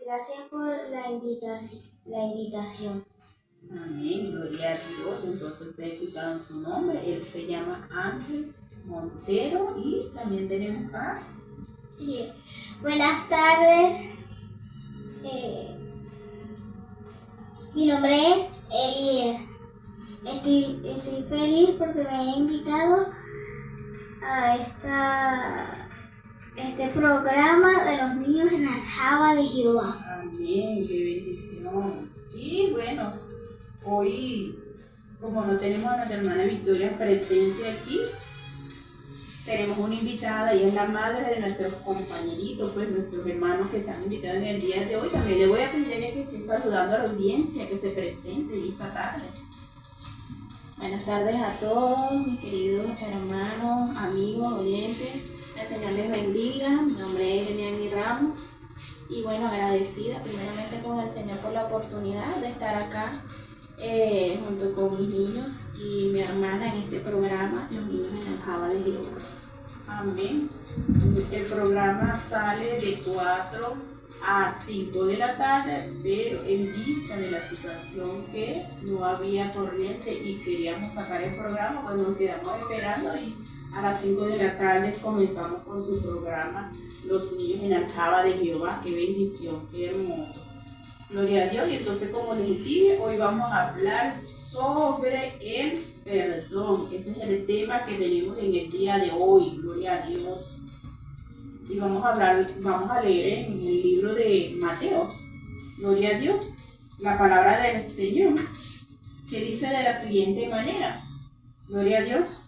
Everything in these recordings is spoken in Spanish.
Gracias por la invitación. Amén, gloria a Dios. Entonces ustedes escucharon su nombre. Él se llama Ángel Montero y también tenemos a... Bien. Buenas tardes. Mi nombre es Elier. Estoy feliz porque me han invitado a este programa de los niños en la aljaba de Jehová. Amén, qué bendición. Y bueno, hoy, como no tenemos a nuestra hermana Victoria presente aquí, tenemos una invitada y es la madre de nuestros compañeritos, pues nuestros hermanos que están invitados en el día de hoy. También le voy a pedir a ella que esté saludando a la audiencia, que se presente esta tarde. Buenas tardes a todos mis queridos hermanos, amigos, oyentes. El Señor les bendiga. Mi nombre es Eliani Ramos y bueno, agradecida primeramente con el Señor por la oportunidad de estar acá junto con mis niños y mi hermana en este programa, Los Niños en la Aljaba de Jehová. Amén. El programa sale de 4 a 5 de la tarde, pero en vista de la situación que no había corriente y queríamos sacar el programa, pues nos quedamos esperando y a las 5 de la tarde comenzamos con su programa Los Niños en la Aljaba de Jehová. Qué bendición, qué hermoso. Gloria a Dios. Y entonces, como les dije, hoy vamos a hablar sobre el perdón. Ese es el tema que tenemos en el día de hoy. Gloria a Dios. Y vamos a leer en el libro de Mateos. Gloria a Dios. La palabra del Señor, que dice de la siguiente manera. Gloria a Dios.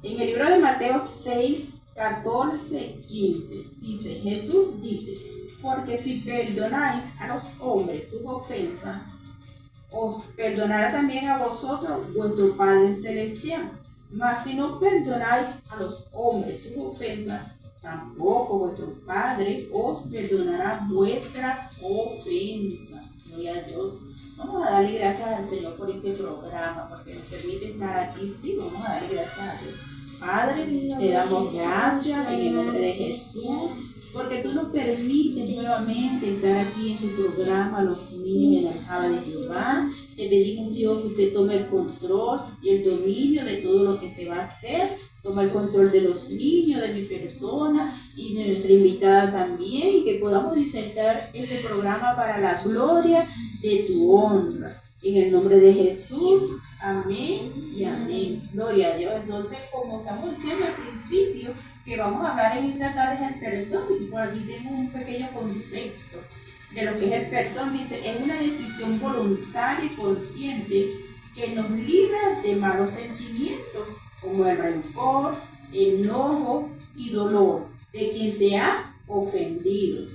En el libro de Mateo 6, 14, 15, dice, Jesús dice, porque si perdonáis a los hombres sus ofensas, os perdonará también a vosotros vuestro Padre Celestial. Mas si no perdonáis a los hombres sus ofensas, tampoco vuestro Padre os perdonará vuestras ofensas. Gloria a Dios. Vamos a darle gracias al Señor por este programa, porque nos permite estar aquí. Sí, vamos a darle gracias a Dios. Padre, te damos gracias en el nombre de Jesús, porque tú nos permites nuevamente estar aquí en tu programa, Los Niños en la Aljaba de Jehová. Te pedimos, Dios, que usted tome el control y el dominio de todo lo que se va a hacer. Toma el control de los niños, de mi persona y de nuestra invitada también, y que podamos disertar este programa para la gloria de tu honra. En el nombre de Jesús, amén y amén. Gloria a Dios. Entonces, como estamos diciendo al principio, que vamos a hablar en esta tarde del perdón, y por aquí tengo un pequeño concepto de lo que es el perdón. Dice, es una decisión voluntaria y consciente que nos libra de malos sentimientos, como el rencor, enojo y dolor de quien te ha ofendido.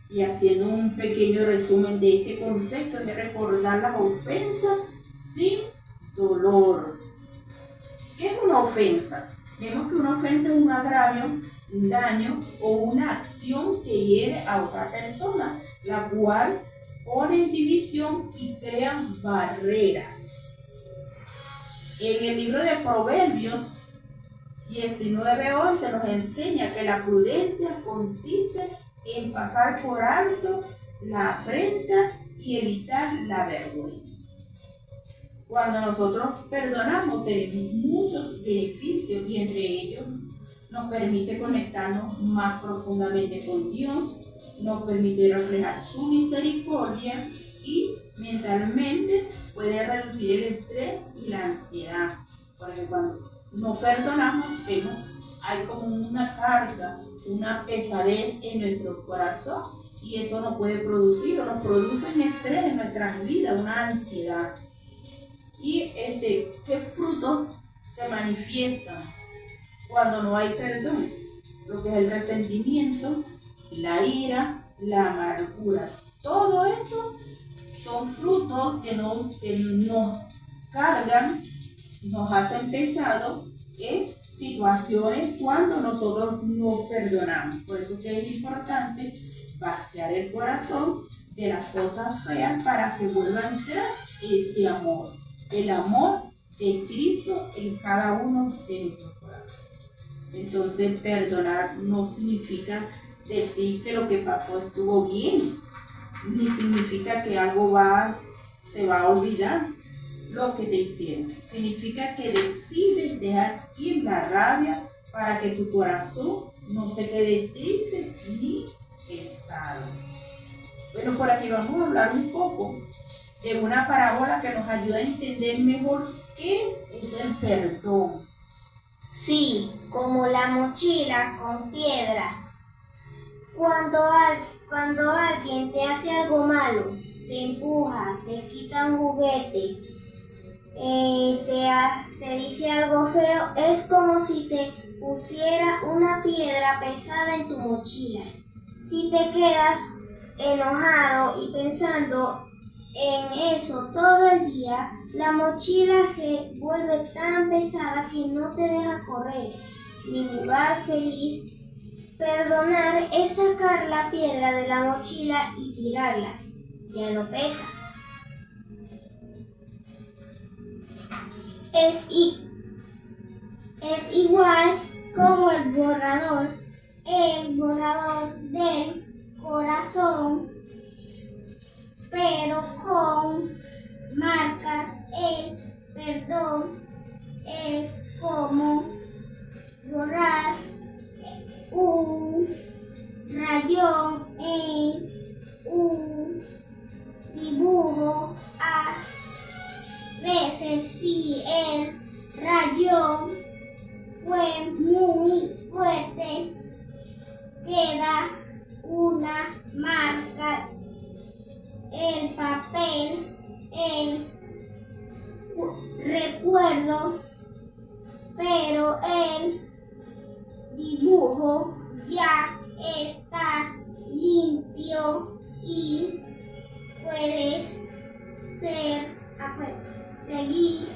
Y haciendo un pequeño resumen de este concepto, es recordar las ofensas sin dolor. ¿Qué es una ofensa? Vemos que una ofensa es un agravio, un daño o una acción que hiere a otra persona, la cual pone en división y crea barreras. En el libro de Proverbios 19:11 nos enseña que la prudencia consiste en pasar por alto la afrenta y evitar la vergüenza. Cuando nosotros perdonamos tenemos muchos beneficios y entre ellos nos permite conectarnos más profundamente con Dios, nos permite reflejar su misericordia y mentalmente puede reducir el estrés y la ansiedad. Porque cuando no perdonamos, vemos, hay como una carga, una pesadez en nuestro corazón y eso nos puede producir o nos produce un estrés en nuestras vidas, una ansiedad. Y ¿qué frutos se manifiestan cuando no hay perdón? Lo que es el resentimiento, la ira, la amargura. Todo eso son frutos que nos cargan, nos hacen pesados en situaciones cuando nosotros no perdonamos. Por eso que es importante vaciar el corazón de las cosas feas para que vuelva a entrar ese amor. El amor de Cristo en cada uno de nuestros corazones. Entonces, perdonar no significa decir que lo que pasó estuvo bien, ni significa que algo se va a olvidar lo que te hicieron. Significa que decides dejar ir la rabia para que tu corazón no se quede triste ni pesado. Bueno, por aquí vamos a hablar un poco de una parábola que nos ayuda a entender mejor qué es el perdón. Sí, como la mochila con piedras. Cuando alguien te hace algo malo, te empuja, te quita un juguete, te dice algo feo, es como si te pusiera una piedra pesada en tu mochila. Si te quedas enojado y pensando en eso todo el día, la mochila se vuelve tan pesada que no te deja correr ni jugar feliz. Perdonar es sacar la piedra de la mochila y tirarla. Ya no pesa. Es igual como el borrador del corazón, pero con marcas. El perdón es como borrar un rayón en un dibujo. A veces, si el rayón fue muy fuerte, queda una marca. El papel, el recuerdo, pero el dibujo ya está limpio y puedes seguir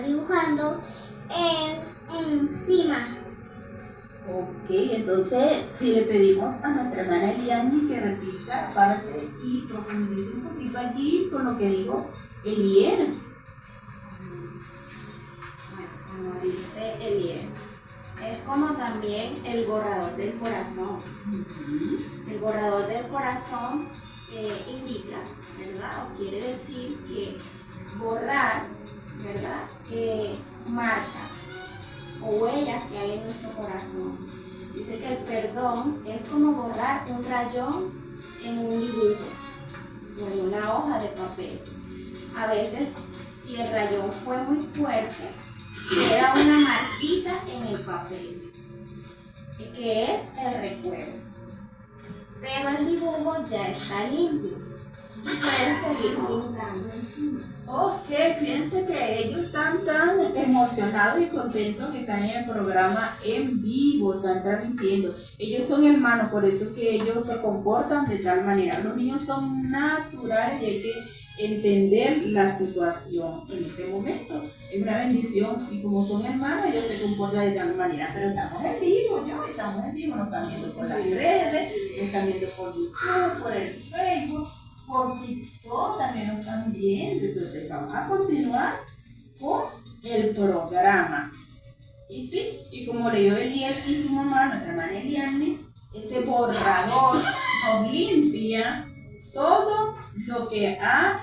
dibujando encima. Ok, entonces si le pedimos a nuestra hermana Eliani que repita parte y profundice un poquito allí con lo que dijo Elier. Bueno, como dice Eliel, es como también el borrador del corazón. El borrador del corazón indica, ¿verdad? O quiere decir que borrar, ¿verdad? Marcas o huellas que hay en nuestro corazón. Dice que el perdón es como borrar un rayón en un dibujo o en una hoja de papel. A veces, si el rayón fue muy fuerte, queda una marquita en el papel, que es el recuerdo. Pero el dibujo ya está limpio y pueden seguir pintando. Ok, fíjense que ellos están tan emocionados y contentos que están en el programa en vivo, están transmitiendo. Ellos son hermanos, por eso que ellos se comportan de tal manera. Los niños son naturales y hay que entender la situación en este momento. Es una bendición y como son hermanos, ellos se comportan de tal manera. Pero estamos en vivo, nos están viendo por las redes, nos están viendo por YouTube, por el Facebook. Por TikTok también nos están viendo, entonces vamos a continuar con el programa. Y sí, y como leyó Eliel y su mamá, nuestra hermana Eliane, ese borrador nos limpia todo lo que ha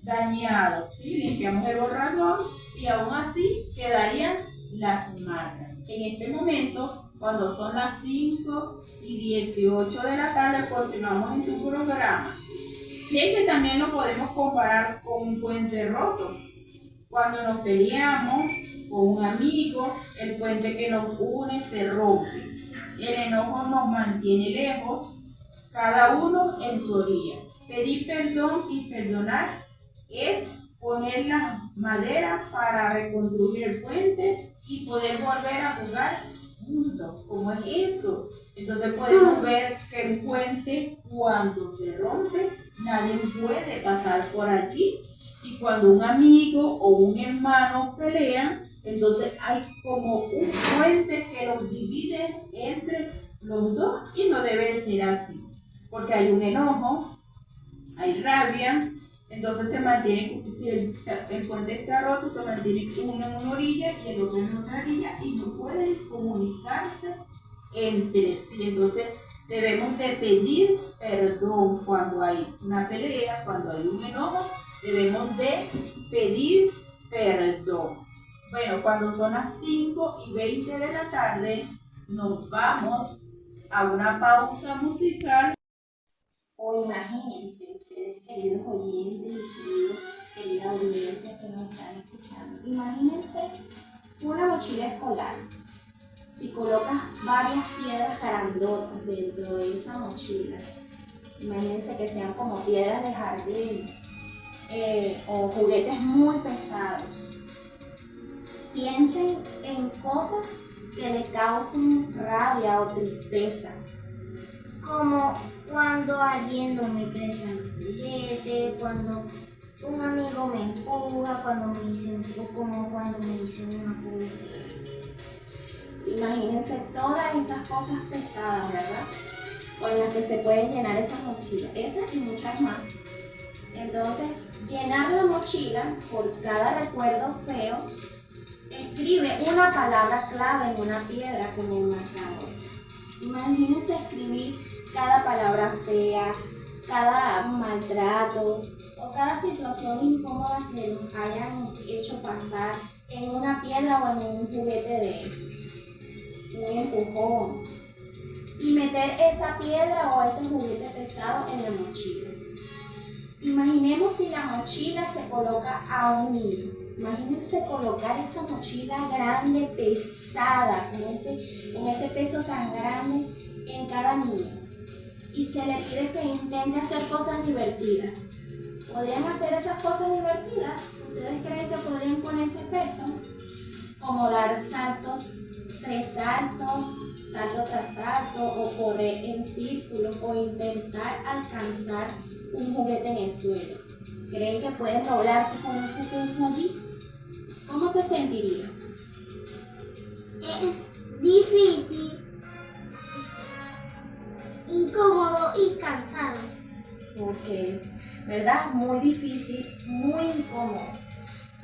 dañado. ¿Sí? Limpiamos el borrador y aún así quedarían las marcas. En este momento, cuando son las 5:18 de la tarde, continuamos en tu programa. Bien, que también lo podemos comparar con un puente roto. Cuando nos peleamos con un amigo, el puente que nos une se rompe. El enojo nos mantiene lejos, cada uno en su orilla. Pedir perdón y perdonar es poner la madera para reconstruir el puente y poder volver a jugar juntos. ¿Cómo es eso? Entonces podemos ver que un puente, cuando se rompe, nadie puede pasar por allí. Y cuando un amigo o un hermano pelean, entonces hay como un puente que los divide entre los dos y no debe ser así. Porque hay un enojo, hay rabia, Entonces se mantiene, si el puente está roto, se mantiene uno en una orilla y el otro en otra orilla y no pueden comunicarse entre sí. Entonces debemos de pedir perdón cuando hay una pelea, cuando hay un enojo, debemos de pedir perdón. Bueno, cuando son las 5:20 de la tarde, nos vamos a una pausa musical. O imagínense ustedes, queridos oyentes y querida audiencia que nos están escuchando, imagínense una mochila escolar. Si colocas varias piedras grandotas dentro de esa mochila, imagínense que sean como piedras de jardín o juguetes muy pesados. Piensen en cosas que le causen rabia o tristeza. Como cuando alguien no me presta los juguetes, cuando un amigo me empuja, como cuando me dicen una cosa. Imagínense todas esas cosas pesadas, ¿verdad? Con las que se pueden llenar esas mochilas, esas y muchas más. Entonces, llenar la mochila por cada recuerdo feo, escribe una palabra clave en una piedra con el marcador. Imagínense escribir cada palabra fea, cada maltrato o cada situación incómoda que nos hayan hecho pasar en una piedra o en un juguete de esos. Un empujón. Y meter esa piedra o ese juguete pesado en la mochila. Imaginemos si la mochila se coloca a un niño. Imagínense colocar esa mochila grande, pesada, con ese peso tan grande en cada niño. Y se le pide que intente hacer cosas divertidas. ¿Podrían hacer esas cosas divertidas? ¿Ustedes creen que podrían con ese peso? Como dar saltos, 3 saltos, salto tras salto, o correr en círculos, o intentar alcanzar un juguete en el suelo. ¿Creen que pueden doblarse con ese peso allí? ¿Cómo te sentirías? Es difícil, incómodo y cansado. Porque, ¿verdad? Muy difícil, muy incómodo.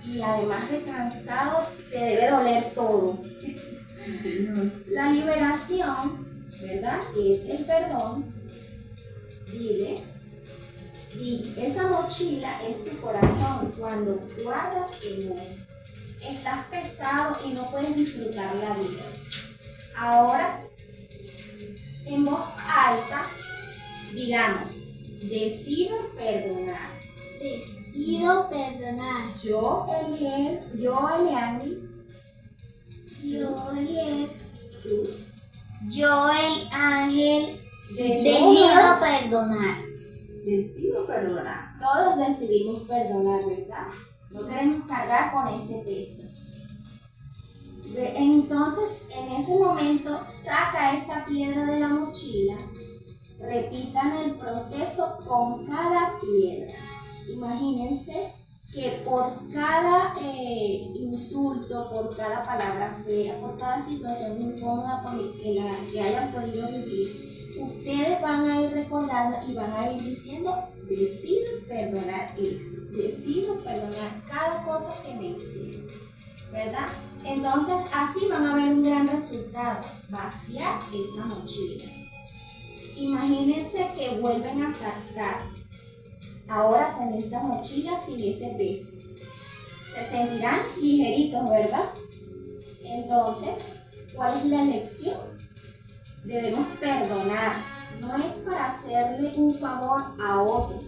Y además de cansado, te debe doler todo. La liberación, ¿verdad? Que es el perdón. Dile, esa mochila es tu corazón cuando guardas enojo. Estás pesado y no puedes disfrutar la vida. Ahora, en voz alta, digamos, decido perdonar. Decido perdonar. Yo, Eliani. Tú. Yo, el ángel, Decido decido perdonar. Decido perdonar. Todos decidimos perdonar, ¿verdad? No queremos cargar con ese peso. Entonces, en ese momento, saca esa piedra de la mochila. Repitan el proceso con cada piedra. Imagínense que por cada insulto, por cada palabra fea, por cada situación incómoda que hayan podido vivir, ustedes van a ir recordando y van a ir diciendo, decido perdonar esto, decido perdonar cada cosa que me hicieron, ¿verdad? Entonces así van a ver un gran resultado, vaciar esa mochila. Imagínense que vuelven a sacar, ahora con esa mochila sin ese peso. Se sentirán ligeritos, ¿verdad? Entonces, ¿cuál es la lección? Debemos perdonar. No es para hacerle un favor a otro,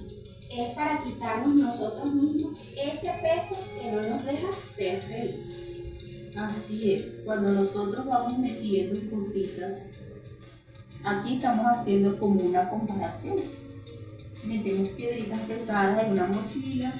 es para quitarnos nosotros mismos ese peso que no nos deja ser felices. Así es, cuando nosotros vamos metiendo cositas, aquí estamos haciendo como una comparación. Metemos piedritas pesadas en una mochila,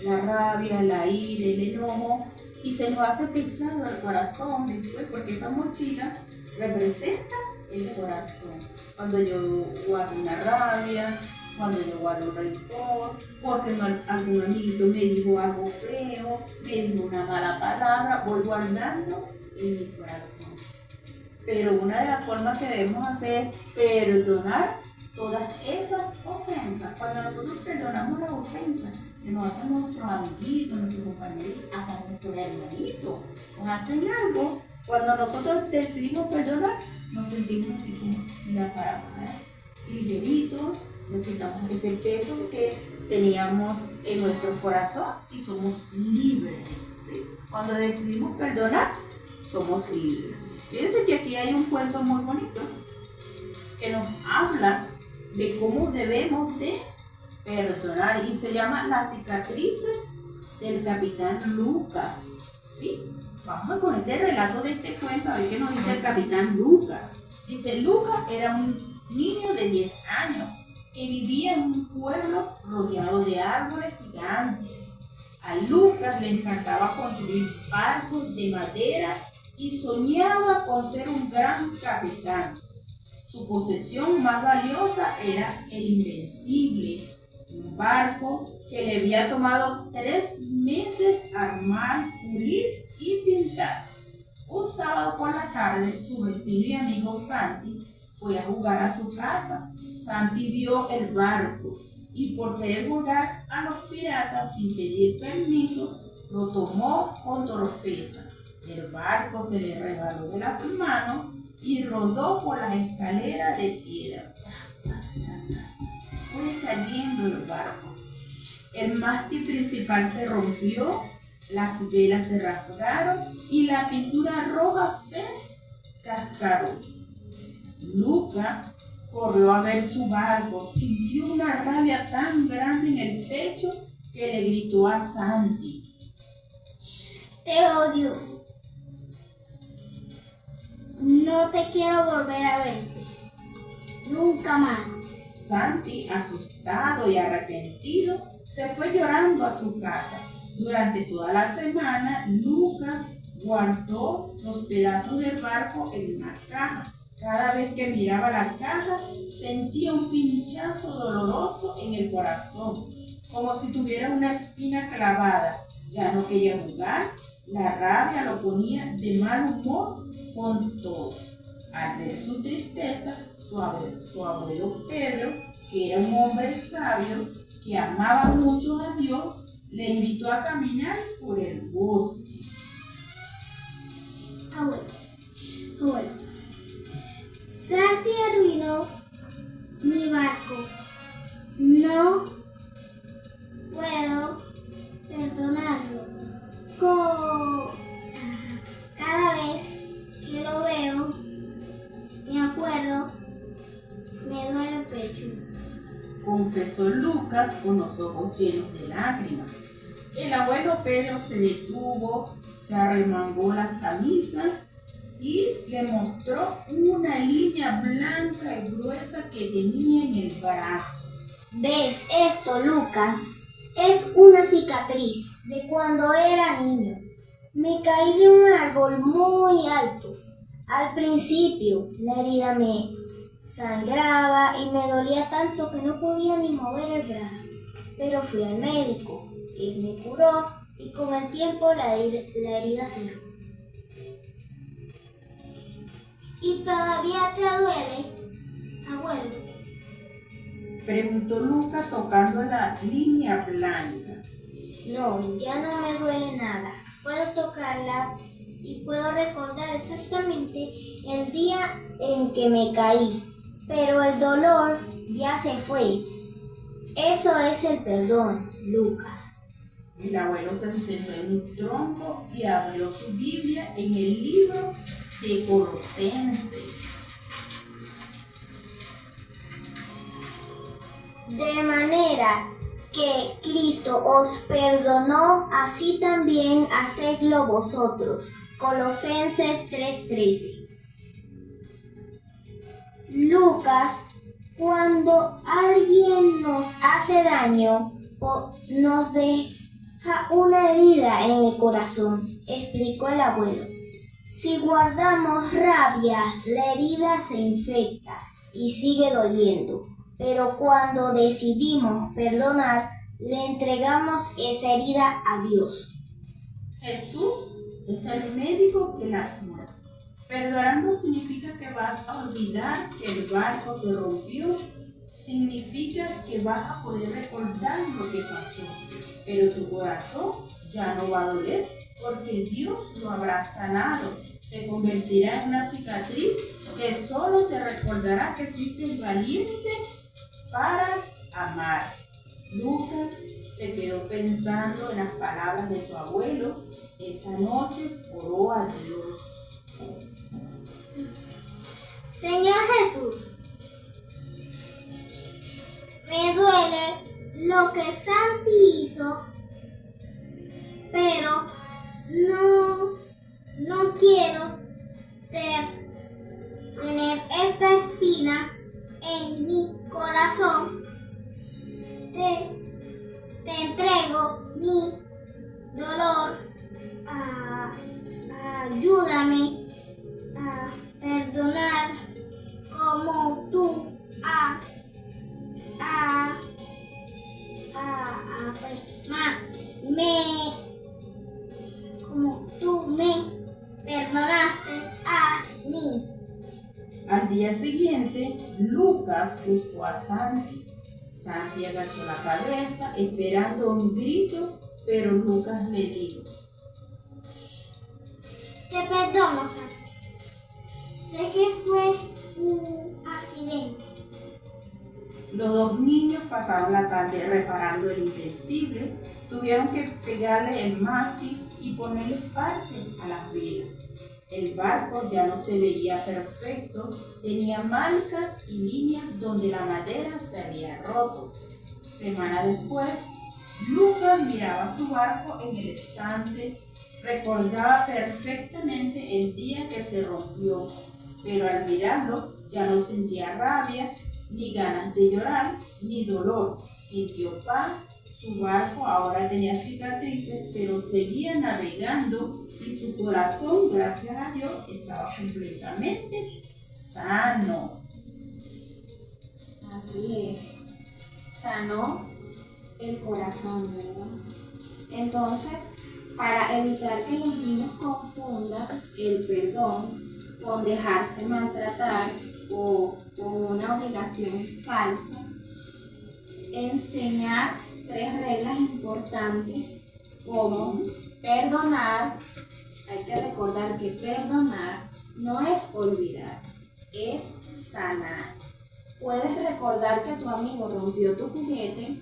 la rabia, la ira, el enojo, y se nos hace pesado el corazón después, porque esa mochila representa el corazón. Cuando yo guardo una rabia, cuando yo guardo un rencor, porque algún amiguito me dijo algo feo, me dijo una mala palabra, voy guardando en mi corazón. Pero una de las formas que debemos hacer es perdonar todas esas ofensas. Cuando nosotros perdonamos las ofensas que nos hacen nuestros amiguitos, nuestros compañeritos, hasta nuestros hermanitos, nos hacen algo, cuando nosotros decidimos perdonar, nos sentimos así como, mira, para ligeritos, nos quitamos ese peso que teníamos en nuestro corazón y somos libres. ¿Sí? Cuando decidimos perdonar, somos libres. Fíjense que aquí hay un cuento muy bonito que nos habla de cómo debemos de perdonar y se llama Las cicatrices del capitán Lucas. ¿Sí? Vamos con este relato de este cuento a ver qué nos dice el capitán Lucas. Dice, Lucas era un niño de 10 años que vivía en un pueblo rodeado de árboles gigantes. A Lucas le encantaba construir barcos de madera y soñaba con ser un gran capitán. Su posesión más valiosa era el Invencible, un barco que le había tomado 3 meses armar, pulir y pintar. Un sábado por la tarde, su vecino y amigo Santi fue a jugar a su casa. Santi vio el barco y por querer jugar a los piratas sin pedir permiso, lo tomó con torpeza. El barco se le resbaló de las manos y rodó por las escaleras de piedra. Fue cayendo el barco. El mástil principal se rompió, las velas se rasgaron y la pintura roja se cascaró. Lucas corrió a ver su barco, sintió una rabia tan grande en el pecho que le gritó a Santi: Te odio. No te quiero volver a verte. Nunca más. Santi, asustado y arrepentido, se fue llorando a su casa. Durante toda la semana, Lucas guardó los pedazos del barco en una caja. Cada vez que miraba la caja, sentía un pinchazo doloroso en el corazón, como si tuviera una espina clavada. Ya no quería jugar, la rabia lo ponía de mal humor con todos. Al ver su tristeza, su abuelo Pedro, que era un hombre sabio, que amaba mucho a Dios, le invitó a caminar por el bosque. Abuelo, Santi arruinó mi barco. No puedo perdonarlo. Cada vez que lo veo, me acuerdo, me duele el pecho. Confesó Lucas con los ojos llenos de lágrimas. El abuelo Pedro se detuvo, se arremangó las camisas y le mostró una línea blanca y gruesa que tenía en el brazo. ¿Ves esto, Lucas? Es una cicatriz de cuando era niño. Me caí de un árbol muy alto. Al principio, la herida me sangraba y me dolía tanto que no podía ni mover el brazo. Pero fui al médico. Él me curó y con el tiempo la herida cerró. ¿Y todavía te duele, abuelo? Preguntó Lucas tocando la línea blanca. No, ya no me duele nada. Puedo tocarla y puedo recordar exactamente el día en que me caí, pero el dolor ya se fue. Eso es el perdón, Lucas. El abuelo se sentó en un tronco y abrió su Biblia en el libro de Colosenses. De manera que Cristo os perdonó, así también hacedlo vosotros. Colosenses 3:13. Lucas, cuando alguien nos hace daño o nos deja una herida en el corazón, explicó el abuelo. Si guardamos rabia, la herida se infecta y sigue doliendo. Pero cuando decidimos perdonar, le entregamos esa herida a Dios. Jesús es el médico que la cura. Perdonar no significa que vas a olvidar que el barco se rompió significa que vas a poder recordar lo que pasó, pero tu corazón ya no va a doler porque Dios lo habrá sanado. Se convertirá en una cicatriz que solo te recordará que fuiste valiente para amar. Lucas se quedó pensando en las palabras de su abuelo. Esa noche oró a Dios. Señor Jesús, me duele lo que Santi hizo, pero no quiero tener esta espina en mi corazón. Te entrego mi dolor. Ayúdame a perdonar como tú como tú me perdonaste a mí. Al día siguiente, Lucas buscó a Santi. Santi agachó la cabeza esperando un grito, pero Lucas le dijo: Te perdono, Santi. Sé que fue un accidente. Los dos niños pasaron la tarde reparando el invencible. Tuvieron que pegarle el mástil y ponerle parches a las velas. El barco ya no se veía perfecto, tenía marcas y líneas donde la madera se había roto. Semana después, Lucas miraba su barco en el estante. Recordaba perfectamente el día que se rompió, pero al mirarlo ya no sentía rabia, ni ganas de llorar, ni dolor. Sintió paz. Su barco ahora tenía cicatrices, pero seguía navegando y su corazón, gracias a Dios, estaba completamente sano. Así es. Sanó el corazón, ¿verdad? Entonces, para evitar que los niños confundan el perdón con dejarse maltratar o con una obligación falsa, enseñar 3 reglas importantes como perdonar. Hay que recordar que perdonar no es olvidar, es sanar. Puedes recordar que tu amigo rompió tu juguete,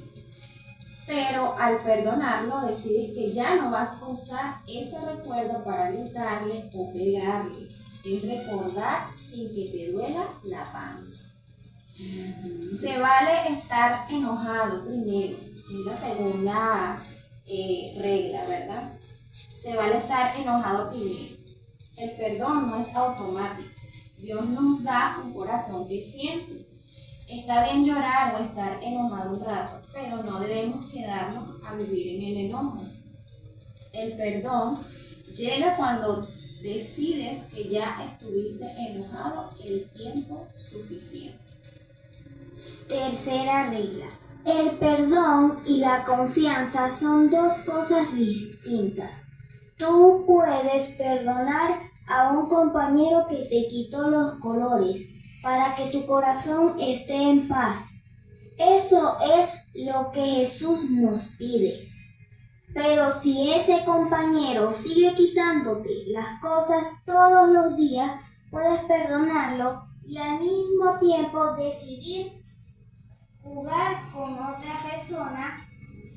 pero al perdonarlo decides que ya no vas a usar ese recuerdo para gritarle o pegarle. Es recordar sin que te duela la panza. Se vale estar enojado primero, es la segunda regla, ¿verdad? Se vale estar enojado primero. El perdón no es automático. Dios nos da un corazón que siente. Está bien llorar o estar enojado un rato, pero no debemos quedarnos a vivir en el enojo. El perdón llega cuando decides que ya estuviste enojado el tiempo suficiente. Tercera regla. El perdón y la confianza son 2 cosas distintas. Tú puedes perdonar a un compañero que te quitó los colores para que tu corazón esté en paz. Eso es lo que Jesús nos pide. Pero si ese compañero sigue quitándote las cosas todos los días, puedes perdonarlo y al mismo tiempo decidir jugar con otra persona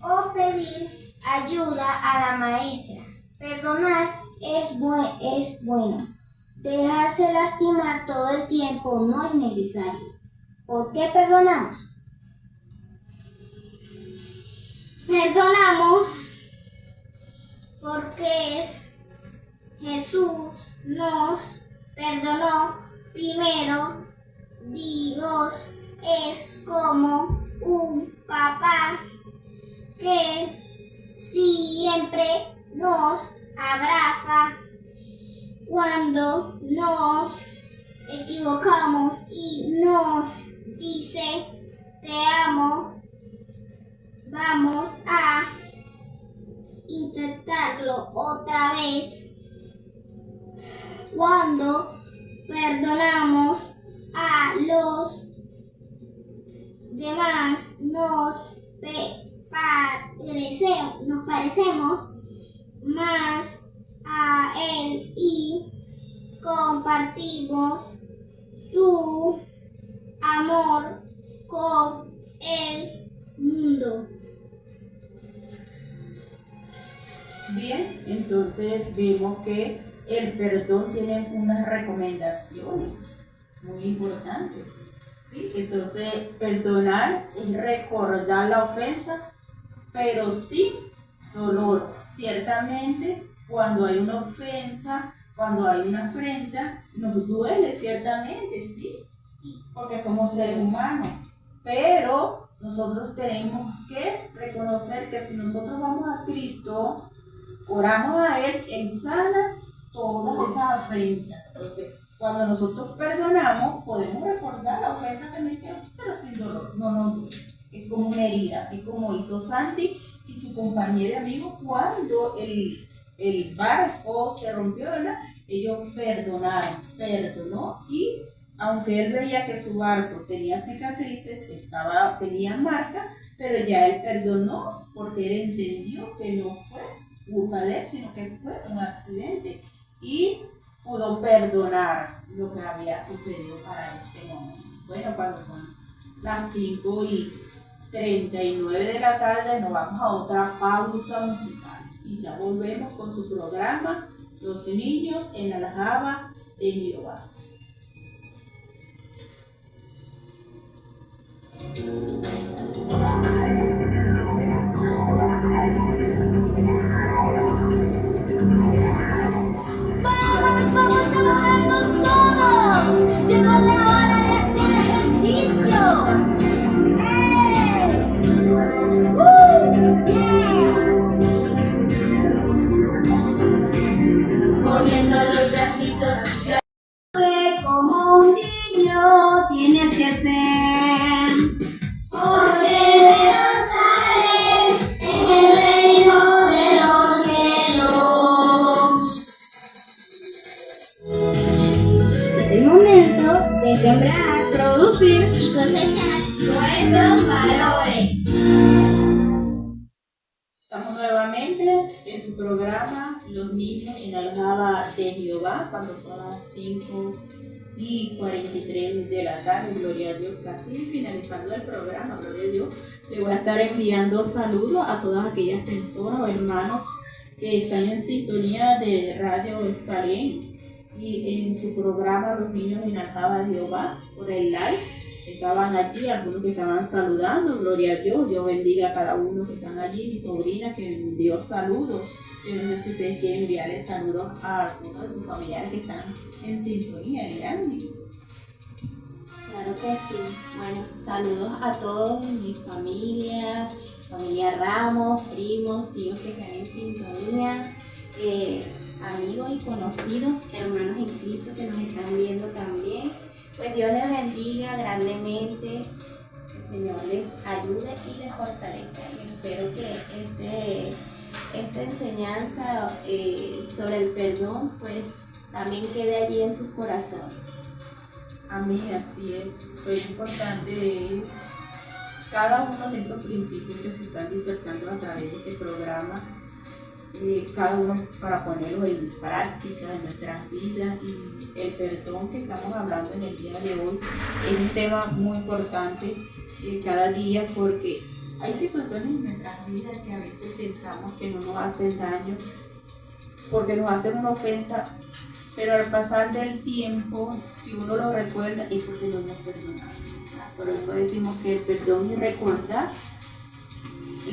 o pedir ayuda a la maestra. Perdonar es bueno. Dejarse lastimar todo el tiempo no es necesario. ¿Por qué perdonamos? Perdonamos porque Jesús nos perdonó primero. Dios es como un papá que siempre nos abraza cuando nos equivocamos y nos dice te amo. Vamos a intentarlo otra vez. Cuando perdonamos a los más nos parecemos más a Él y compartimos su amor con el mundo. Bien, entonces vemos que el perdón tiene unas recomendaciones muy importantes. ¿Sí? Entonces, perdonar es recordar la ofensa, pero sin dolor. Ciertamente, cuando hay una ofensa, cuando hay una afrenta, nos duele ciertamente, sí, porque somos seres humanos. Pero nosotros tenemos que reconocer que si nosotros vamos a Cristo, oramos a Él, Él sana todas esas afrentas. Entonces, cuando nosotros perdonamos, podemos recordar la ofensa que nos hicieron, pero sin dolor, no nos duele. Es como una herida, así como hizo Santi y su compañero y amigo cuando el barco se rompió, ¿verdad? Ellos perdonó y aunque él veía que su barco tenía cicatrices, tenía marcas, pero ya él perdonó porque él entendió que no fue culpa de él, sino que fue un accidente y pudo perdonar lo que había sucedido para este momento. Bueno, cuando son las 5:39 de la tarde, nos vamos a otra pausa musical y ya volvemos con su programa Los Niños en la Aljaba de Jehová. Vamos a movernos todos. Llegó la hora de hacer ejercicio. Moviendo los bracitos. Como un niño tienes que ser. Porque debemos estar en el reino de los cielos. Es el momento de sembrar, producir y cosechar nuestros valores. Estamos nuevamente en su programa Los Niños en la Aljaba de Jehová, cuando son las 5:43 de la tarde. Gloria a Dios, casi finalizando el programa, gloria a Dios. Le voy a estar enviando saludos a todas aquellas personas o hermanos que están en sintonía de Radio Salén y en su programa Los Niños en la Aljaba de Jehová por el live. Estaban allí, algunos que estaban saludando, gloria a Dios, Dios bendiga a cada uno que están allí, mi sobrina que envió saludos. Yo no sé si ustedes quieren enviarle saludos a algunos de sus familiares que están en sintonía, Gandhi. Claro que sí. Bueno, saludos a todos mis familia Ramos, primos, tíos que están en sintonía, amigos y conocidos, hermanos en Cristo que nos están viendo también. Pues Dios les bendiga grandemente, el Señor les ayude y les fortalezca. Y espero que esta enseñanza sobre el perdón pues también quede allí en sus corazones. Amén, así es. Fue importante cada uno de estos principios que se están disertando a través de este programa, cada uno para ponerlo en práctica en nuestras vidas. Y el perdón que estamos hablando en el día de hoy es un tema muy importante cada día, porque hay situaciones en nuestras vidas que a veces pensamos que no nos hacen daño porque nos hacen una ofensa, pero al pasar del tiempo, si uno lo recuerda, es porque no nos perdonamos. Por eso decimos que el perdón es recordar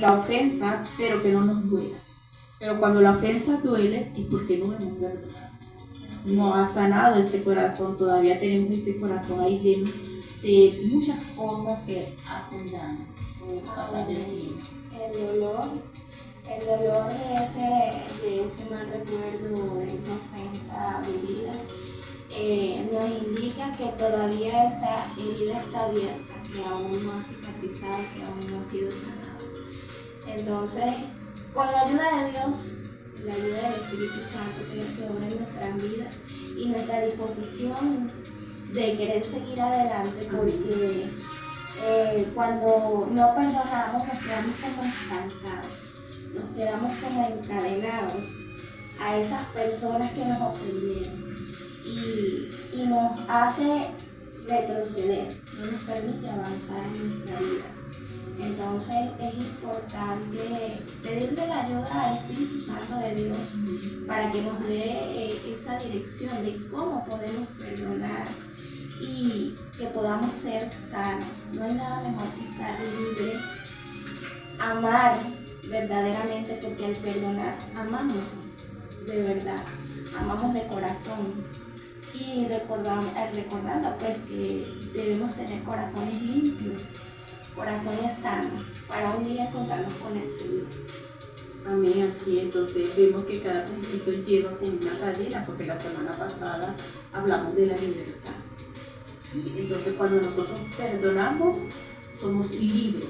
la ofensa, pero que no nos duela. Pero cuando la ofensa duele, es porque no hemos perdonado. No ha sanado ese corazón, todavía tenemos ese corazón ahí lleno de muchas cosas que hacen daño con el pasar del tiempo. El dolor de ese mal recuerdo, de esa ofensa vivida, nos indica que todavía esa herida está abierta, que aún no ha cicatrizado, que aún no ha sido sanada. Entonces, con la ayuda de Dios, la ayuda del Espíritu Santo que obra en nuestras vidas y nuestra disposición de querer seguir adelante, porque Cuando no perdonamos nos quedamos como estancados, nos quedamos como encadenados a esas personas que nos ofendieron y nos hace retroceder, no nos permite avanzar en nuestra vida. Entonces es importante pedirle la ayuda al Espíritu Santo de Dios para que nos dé esa dirección de cómo podemos perdonar y que podamos ser sanos. No hay nada mejor que estar libre, amar verdaderamente, porque al perdonar amamos de verdad, amamos de corazón. Y recordando pues que debemos tener corazones limpios, corazones sanos, para un día encontrarnos con el Señor. Amén, así. Entonces vemos que cada principio lleva como una cadena, porque la semana pasada hablamos de la libertad. ¿Sí? Entonces cuando nosotros perdonamos, somos libres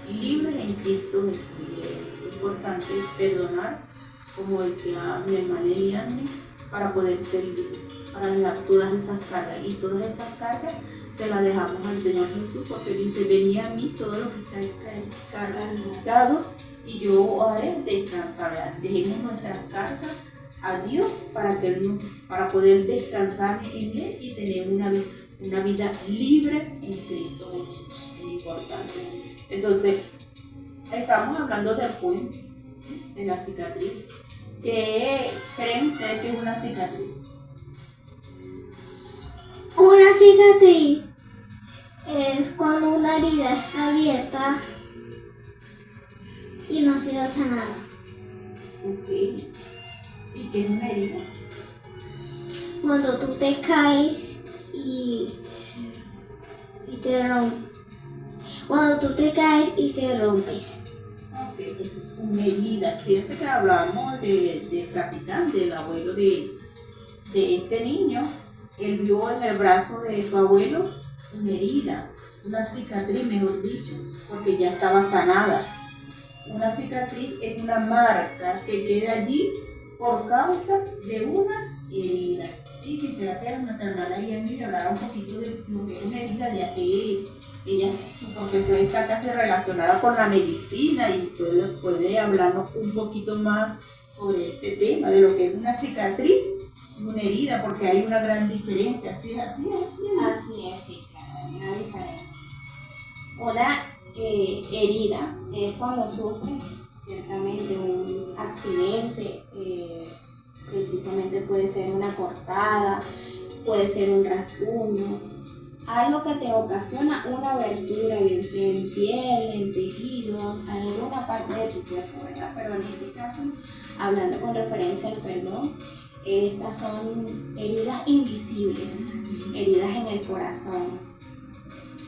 en Cristo Jesús. Y es importante perdonar, como decía mi hermana Eliane, para poder ser libres, para dejar todas esas cargas. Y todas esas cargas se las dejamos al Señor Jesús, porque dice: venid a mí todos los que estáis cargados y yo os haré descansar. Dejemos nuestras cargas a Dios para poder descansar en Él y tener una vida libre en Cristo Jesús. Es importante. Entonces, estamos hablando del punto, ¿sí?, de la cicatriz. ¿Qué creen ustedes que es una cicatriz? Una cicatriz es cuando una herida está abierta y no ha sido sanada. Ok. ¿Y qué es una herida? Cuando tú te caes y te rompes. Cuando tú te caes y te rompes. Ok, esa es una herida. Fíjense que hablábamos del capitán, del abuelo de este niño. Él vio en el brazo de su abuelo una herida, una cicatriz, mejor dicho, porque ya estaba sanada. Una cicatriz es una marca que queda allí por causa de una herida. Sí, quisiera que nuestra hermana Yanni hablara un poquito de lo que es una herida, ya que su profesión está casi relacionada con la medicina y puede hablarnos un poquito más sobre este tema, de lo que es una cicatriz y una herida, porque hay una gran diferencia. ¿Sí es así? Así es, sí, claro, hay una diferencia. Una herida es cuando sufre ciertamente un accidente, precisamente puede ser una cortada, puede ser un rasguño, algo que te ocasiona una abertura, bien sea en piel, en tejido, en alguna parte de tu cuerpo, ¿verdad? Pero en este caso, hablando con referencia al perdón, estas son heridas invisibles, heridas en el corazón.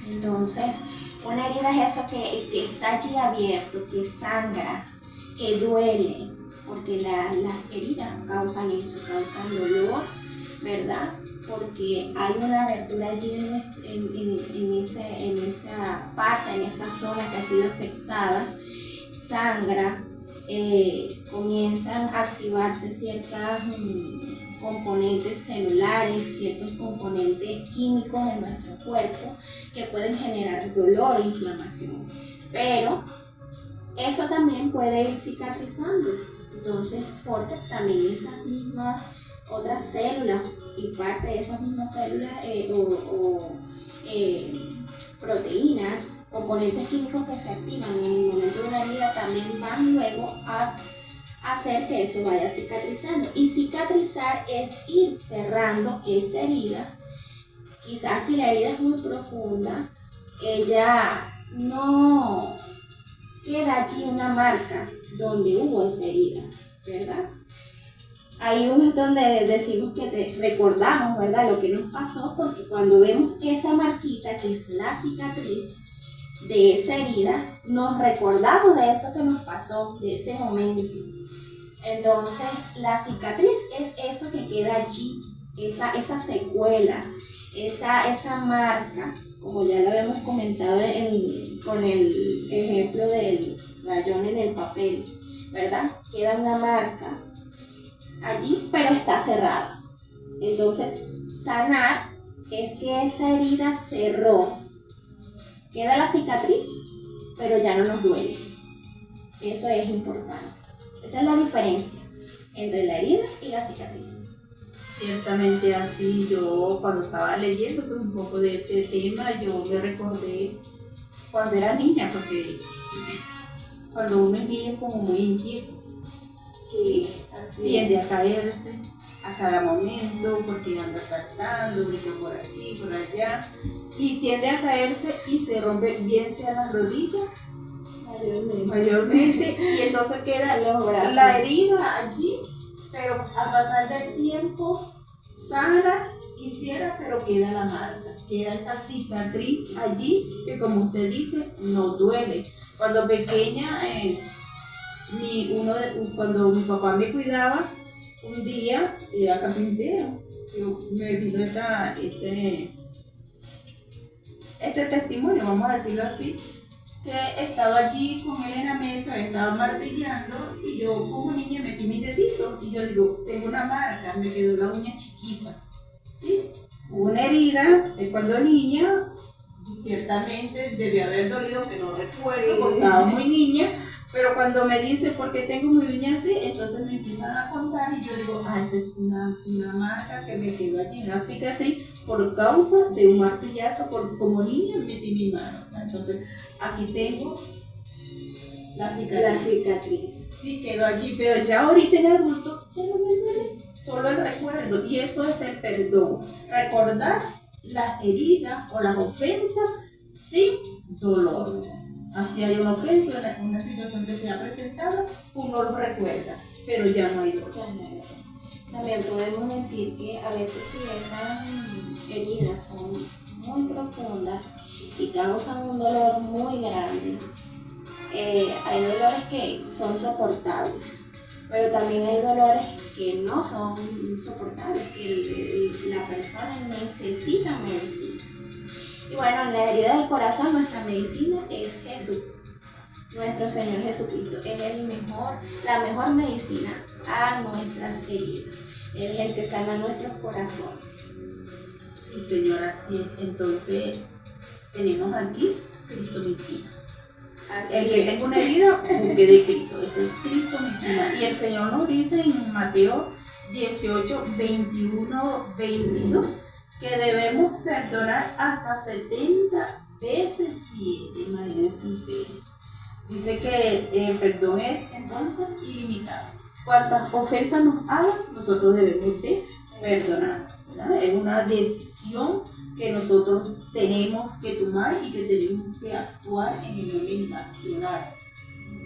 Entonces, una herida es eso que está allí abierto, que sangra, que duele, porque las heridas causan eso, causan dolor, ¿verdad? Porque hay una abertura allí en esa parte, en esa zona que ha sido afectada, sangra, comienzan a activarse ciertas componentes celulares, ciertos componentes químicos en nuestro cuerpo que pueden generar dolor e inflamación. Pero eso también puede ir cicatrizando. Entonces, porque también esas mismas otras células y parte de esas mismas células proteínas, componentes químicos que se activan en el momento de una herida también van luego a hacer que eso vaya cicatrizando. Y cicatrizar es ir cerrando esa herida. Quizás si la herida es muy profunda, ella no queda allí una marca donde hubo esa herida, ¿verdad? Ahí es donde decimos que recordamos, ¿verdad?, lo que nos pasó, porque cuando vemos esa marquita, que es la cicatriz de esa herida, nos recordamos de eso que nos pasó, de ese momento. Entonces, la cicatriz es eso que queda allí, esa secuela, esa marca, como ya lo habíamos comentado con el ejemplo del rayón en el papel, ¿verdad? Queda una marca allí, pero está cerrada. Entonces, sanar es que esa herida cerró, Queda la cicatriz, pero ya no nos duele. Eso es importante. Esa es la diferencia entre la herida y la cicatriz. Ciertamente así, yo cuando estaba leyendo pues, un poco de este tema, yo me recordé cuando era niña, porque cuando uno es niño es como muy inquieto, Sí, así tiende a caerse a cada momento porque anda saltando, brinca por aquí, por allá, y tiende a caerse y se rompe bien sea las rodillas mayormente, y entonces queda los brazos. la herida allí, pero al pasar del tiempo sana, quisiera, pero queda la marca, queda esa cicatriz allí que como usted dice, no duele. Cuando pequeña, cuando mi papá me cuidaba, un día era carpintero, me vino este testimonio, vamos a decirlo así, que estaba allí con él en la mesa, estaba martillando y yo como niña metí mi dedito y yo digo, tengo una marca, me quedó la uña chiquita, ¿sí? Una herida de cuando niña, ciertamente debió haber dolido, que no recuerdo, porque estaba muy niña, pero cuando me dice por qué tengo mi uña así, entonces me empiezan a contar y yo digo, esa es una marca que me quedó allí, una cicatriz por causa de un martillazo, como niña metí mi mano. Entonces, aquí tengo la cicatriz. Sí, quedó allí, pero ya ahorita en adulto ya no me duele, solo el recuerdo, y eso es el perdón. Recordar las heridas o las ofensas sin dolor. Así hay una ofensa, una situación que se ha presentado, uno lo recuerda, pero ya no hay dolor. También podemos decir que a veces si esas heridas son muy profundas y causan un dolor muy grande, hay dolores que son soportables, pero también hay dolores que no son soportables, que la persona necesita medicina. Y bueno, en la herida del corazón nuestra medicina es Jesús, nuestro Señor Jesucristo. Es la mejor medicina a nuestras heridas. Él es el que sana nuestros corazones. Sí, Señor, así es. Entonces, tenemos aquí Cristo medicina. El que tenga una herida, busque de Cristo. Ese es Cristo medicina. Y el Señor nos dice en Mateo 18, 21, 22, que debemos perdonar hasta 70 veces 7, imagínense ustedes. Dice que el perdón es entonces ilimitado. Cuantas ofensas nos hagan, nosotros debemos de perdonar, ¿verdad? Es una decisión que nosotros tenemos que tomar y que tenemos que actuar en el momento accionar.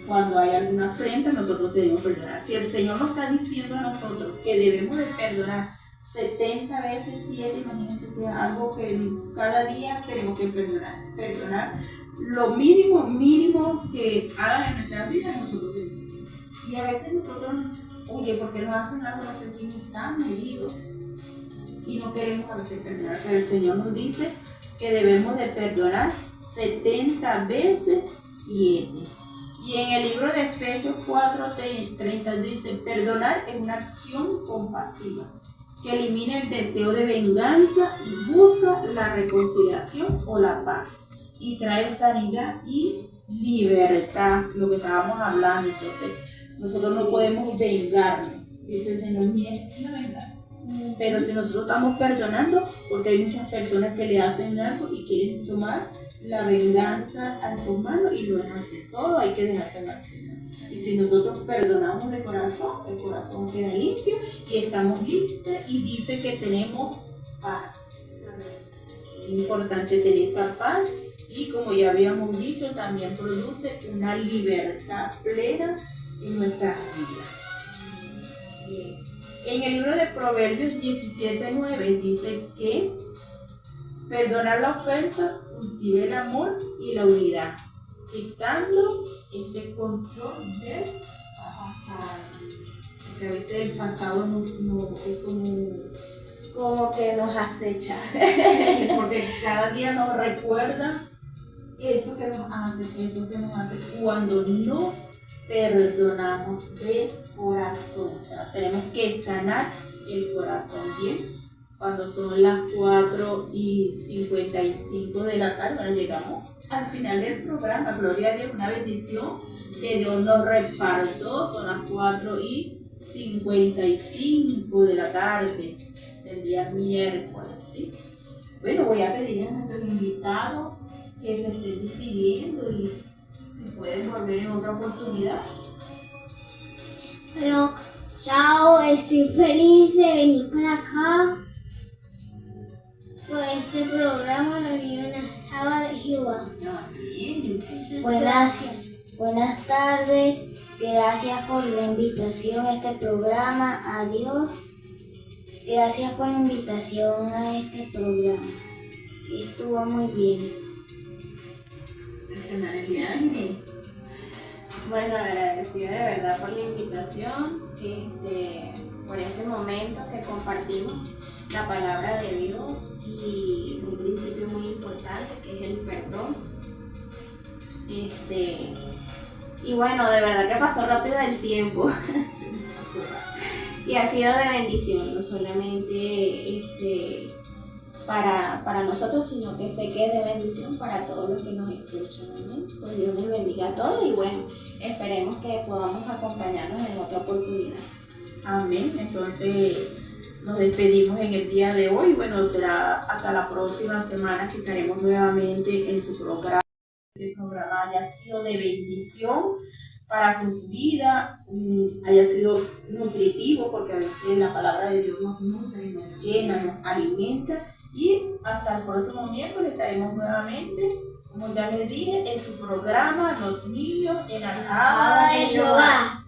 Cuando hay alguna afrenta, nosotros debemos perdonar. Si el Señor nos está diciendo a nosotros que debemos de perdonar 70 veces 7, imagínense que es algo que cada día tenemos que perdonar lo mínimo que hagan en nuestra vida, nosotros debemos. Y a veces nosotros, oye, porque nos hacen algo, nos sentimos tan heridos y no queremos a veces perdonar, pero el Señor nos dice que debemos de perdonar 70 veces 7. Y en el libro de Efesios 4:30 dice, perdonar es una acción compasiva que elimina el deseo de venganza y busca la reconciliación o la paz y trae sanidad y libertad, lo que estábamos hablando. Entonces, nosotros no podemos vengarnos, dice el Señor, ni es una venganza. Pero si nosotros estamos perdonando, porque hay muchas personas que le hacen algo y quieren tomar la venganza a sus manos y lo hace todo, hay que dejarse la cena. Y si nosotros perdonamos de corazón, el corazón queda limpio y estamos listos y dice que tenemos paz. Es importante tener esa paz y como ya habíamos dicho, también produce una libertad plena en nuestras vidas. Así es. En el libro de Proverbios 17:9 dice que perdonar la ofensa cultiva el amor y la unidad, quitando ese control del pasado. Porque a veces el pasado no es como que nos acecha. Sí, porque cada día nos recuerda eso que nos hace cuando no perdonamos de corazón. O sea, tenemos que sanar el corazón bien cuando son las 4:55 de la tarde. Bueno, llegamos al final del programa. Gloria a Dios, una bendición que Dios nos repartió. Son las 4:55 de la tarde del día miércoles, ¿sí? Bueno, voy a pedir a nuestros invitados que se estén despidiendo y si pueden volver en otra oportunidad. Bueno, chao, estoy feliz de venir para acá. Por este programa nos dio una java de Jehová. Amén. Buenas tardes, gracias por la invitación a este programa, adiós. Gracias por la invitación a este programa, estuvo muy bien. Bueno, agradecida de verdad por la invitación, por este momento que compartimos la palabra de Dios y un principio muy importante que es el perdón. Y bueno, de verdad que pasó rápido el tiempo y ha sido de bendición, no solamente para nosotros, sino que sé que es de bendición para todos los que nos escuchan. Amén. Pues Dios les bendiga a todos y bueno, esperemos que podamos acompañarnos en otra oportunidad. Amén. Entonces nos despedimos en el día de hoy. Bueno, será hasta la próxima semana que estaremos nuevamente en su programa. Este programa haya sido de bendición para sus vidas, haya sido nutritivo, porque a veces la palabra de Dios nos nutre, nos llena, nos alimenta. Y hasta el próximo miércoles estaremos nuevamente, como ya les dije, en su programa Los Niños en la Java de Jehová.